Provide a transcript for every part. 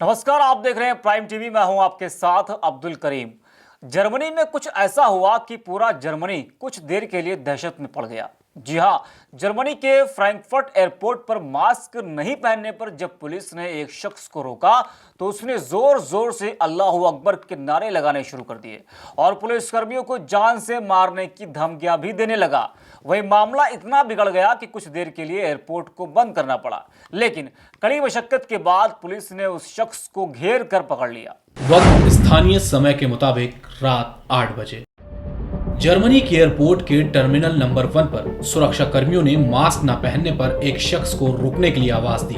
नमस्कार, आप देख रहे हैं प्राइम टीवी। मैं हूं आपके साथ अब्दुल करीम। जर्मनी में कुछ ऐसा हुआ कि पूरा जर्मनी कुछ देर के लिए दहशत में पड़ गया। जी हां, जर्मनी के फ्रैंकफर्ट एयरपोर्ट पर मास्क नहीं पहनने पर जब पुलिस ने एक शख्स को रोका तो उसने जोर जोर से अल्लाह अकबर के नारे लगाने शुरू कर दिए और पुलिसकर्मियों को जान से मारने की धमकियां भी देने लगा। वही मामला इतना बिगड़ गया कि कुछ देर के लिए एयरपोर्ट को बंद करना पड़ा, लेकिन कड़ी मशक्कत के बाद पुलिस ने उस शख्स को घेर कर पकड़ लिया। वक्त स्थानीय समय के मुताबिक रात 8 बजे जर्मनी के एयरपोर्ट के टर्मिनल नंबर 1 पर सुरक्षा कर्मियों ने मास्क न पहनने पर एक शख्स को रुकने के लिए आवाज दी।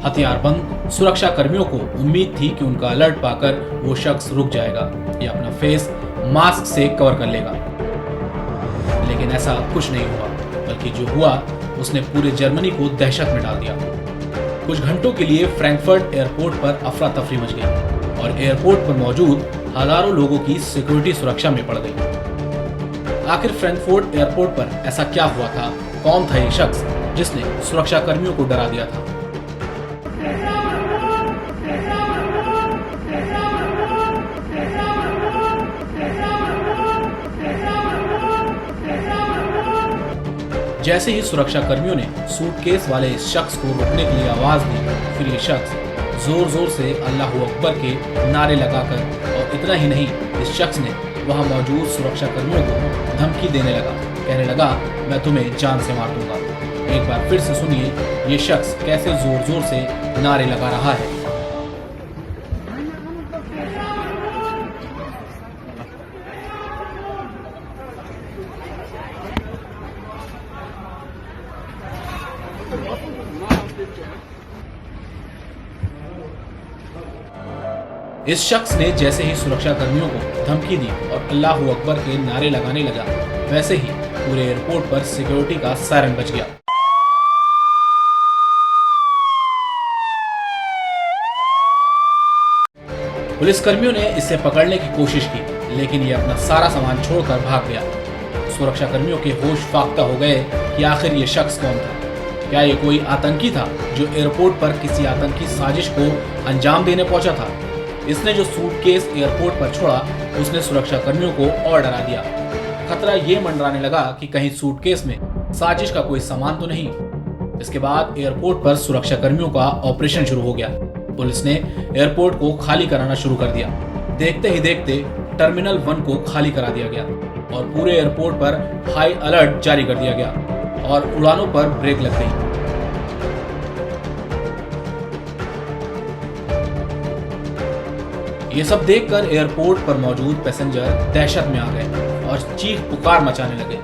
हथियारबंद सुरक्षा कर्मियों को उम्मीद थी कि उनका अलर्ट पाकर वो शख्स रुक जाएगा या अपना फेस मास्क से कवर कर लेगा, लेकिन ऐसा कुछ नहीं हुआ। बल्कि जो हुआ उसने पूरे जर्मनी को दहशत में डाल दिया। कुछ घंटों के लिए फ्रैंकफर्ट एयरपोर्ट पर अफरा तफरी मच गई और एयरपोर्ट पर मौजूद हजारों लोगों की सिक्योरिटी सुरक्षा में पड़ गई। आखिर फ्रैंकफर्ट एयरपोर्ट पर ऐसा क्या हुआ था? कौन था ये शख्स जिसने सुरक्षा कर्मियों को डरा दिया था? जैसे ही सुरक्षा कर्मियों ने सूटकेस वाले इस शख्स को रोकने के लिए आवाज दी, फिर ये शख्स जोर जोर से अल्लाह अकबर के नारे लगाकर, और इतना ही नहीं, इस शख्स ने वहां मौजूद सुरक्षा कर्मियों को धमकी देने लगा। कहने लगा, मैं तुम्हें जान से मार दूंगा। एक बार फिर से सुनिए ये शख्स कैसे जोर जोर से नारे लगा रहा है। इस शख्स ने जैसे ही सुरक्षा कर्मियों को धमकी दी और अल्लाह अकबर के नारे लगाने लगा, वैसे ही पूरे एयरपोर्ट पर सिक्योरिटी का सायरन बज गया। पुलिसकर्मियों ने इसे पकड़ने की कोशिश की, लेकिन ये अपना सारा सामान छोड़कर भाग गया। सुरक्षा कर्मियों के होश फाख्ता हो गए कि आखिर ये शख्स कौन था। क्या ये कोई आतंकी था जो एयरपोर्ट पर किसी आतंकी साजिश को अंजाम देने पहुंचा था? इसने जो सूटकेस एयरपोर्ट पर छोड़ा, उसने सुरक्षा कर्मियों को और डरा दिया। खतरा ये मंडराने लगा कि कहीं सूटकेस में साजिश का कोई सामान तो नहीं। इसके बाद एयरपोर्ट पर सुरक्षा कर्मियों का ऑपरेशन शुरू हो गया। पुलिस ने एयरपोर्ट को खाली कराना शुरू कर दिया। देखते ही देखते टर्मिनल 1 को खाली करा दिया गया और पूरे एयरपोर्ट पर हाई अलर्ट जारी कर दिया गया और उड़ानों पर ब्रेक लग गई। ये सब देखकर एयरपोर्ट पर मौजूद पैसेंजर दहशत में आ गए और चीख पुकार मचाने लगे।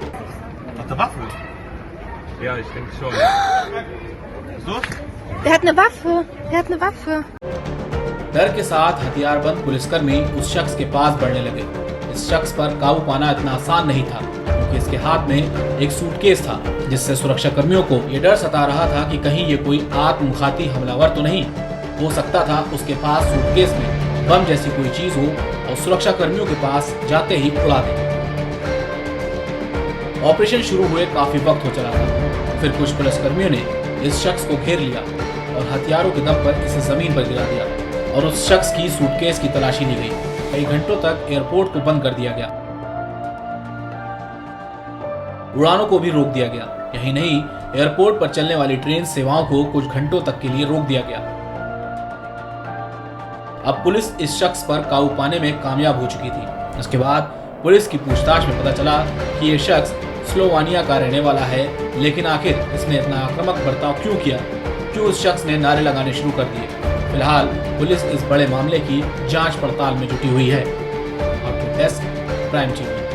डर के साथ हथियारबंद पुलिसकर्मी उस शख्स के पास बढ़ने लगे। इस शख्स पर काबू पाना इतना आसान नहीं था, क्योंकि इसके हाथ में एक सूटकेस था, जिससे सुरक्षा कर्मियों को ये डर सता रहा था कि कहीं ये कोई आत्मघाती हमलावर तो नहीं। हो सकता था उसके पास सूटकेस में बम जैसी कोई चीज हो और सुरक्षा कर्मियों के पास जाते ही उड़ा दे। ऑपरेशन शुरू हुए काफी वक्त हो चला था। फिर कुछ पुलिसकर्मियों ने इस शख्स को घेर लिया और हथियारों के दम पर इसे जमीन पर गिरा दिया और उस शख्स की सूटकेस की तलाशी ली गई। कई घंटों तक एयरपोर्ट को बंद कर दिया गया। उड़ानों को भी रोक दिया गया। यही नहीं, एयरपोर्ट पर चलने वाली ट्रेन सेवाओं को कुछ घंटों तक के लिए रोक दिया गया। अब पुलिस इस शख्स पर काबू पाने में कामयाब हो चुकी थी। इसके बाद पुलिस की पूछताछ में पता चला कि ये शख्स स्लोवानिया का रहने वाला है, लेकिन आखिर इसने इतना आक्रामक बर्ताव क्यों किया? क्यों उस शख्स ने नारे लगाने शुरू कर दिए? फिलहाल पुलिस इस बड़े मामले की जांच पड़ताल में जुटी हुई है। आपके डेस्क, प्राइम टीवी।